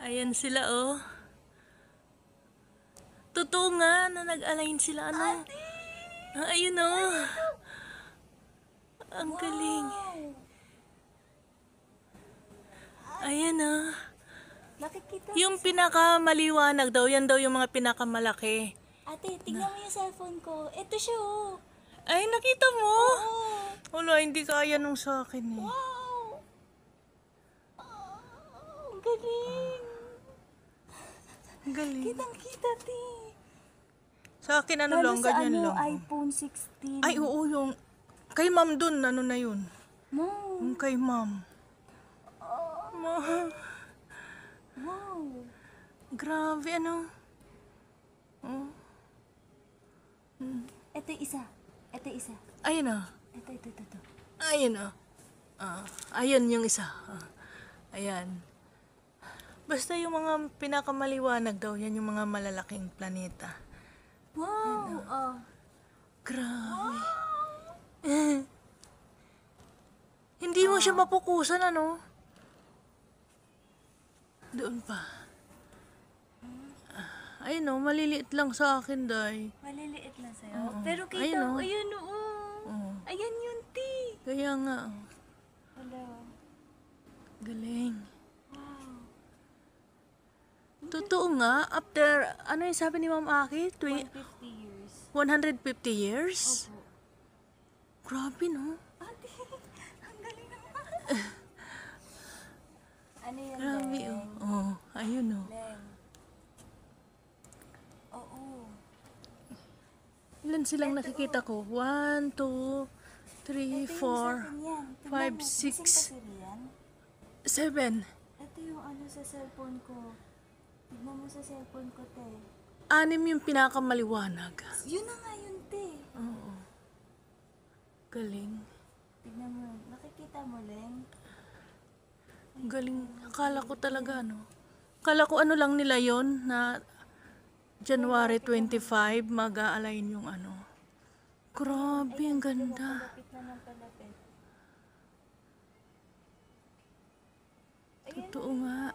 Ayan sila, oh. Totoo nga na nag-align sila, ano. Ayun, oh. Ang galing. Ayan, oh. Nakikita Yung pinakamaliwanag daw, yan daw yung mga pinakamalaki. Ate, tingnan mo yung cellphone ko. Ito siya, oh. Ay, nakita mo? Oo. Wala, hindi kaya nung sa akin, eh. Wow! Oh, ang galing! Ang galing. Kitang-kita, te. Sa akin, ano lang, ganyan lang. iPhone 16. Ay, oo, yung... Kay ma'am dun, ano na yun? Wow! Yung kay ma'am. Wow! Grabe, ano? Oh. Ito yung isa. Ito yung isa. Ayun, oh. Ito. Ayun, oh. Ayun yung isa. Ayan. Basta yung mga pinakamaliwanag daw, yan yung mga malalaking planeta. Wow! Oh. Grabe. Hindi mo siya mapukusan, ano? Doon pa. Ayun, oh, maliliit lang sa akin, day. Maliliit lang sa'yo. Oo. Pero kita Ayun, ko, oh. ayun, oh. Oo. Ayan yun, te. Kaya nga, oh. Hello. Galing. Wow. Totoo nga, after, ano yung sabi ni Ma'am Aki? 150 years. 150 years? Opo. Grabe, no? Ate, ang galing naman. Ano yan, Grabe, Leng? oh. Ayun, oh. Leng. Oo. Ilan silang nakikita ko? 1, 2, 3, Ito yung sa 4, akin yan. 5, 6, 7. Ito yung ano sa cellphone ko. Tignan mo sa cellphone ko, te. 6 yung pinakamaliwanag. Yun na nga yun, te. Oo. Galing. Tignan mo. Nakikita mo, Leng? Galing. Akala ko talaga, ano. Akala ko ano lang nila yon na January 25, mag-a-align yung ano. Grabe, ang ganda. Palapit na ng palapit. Totoo nga.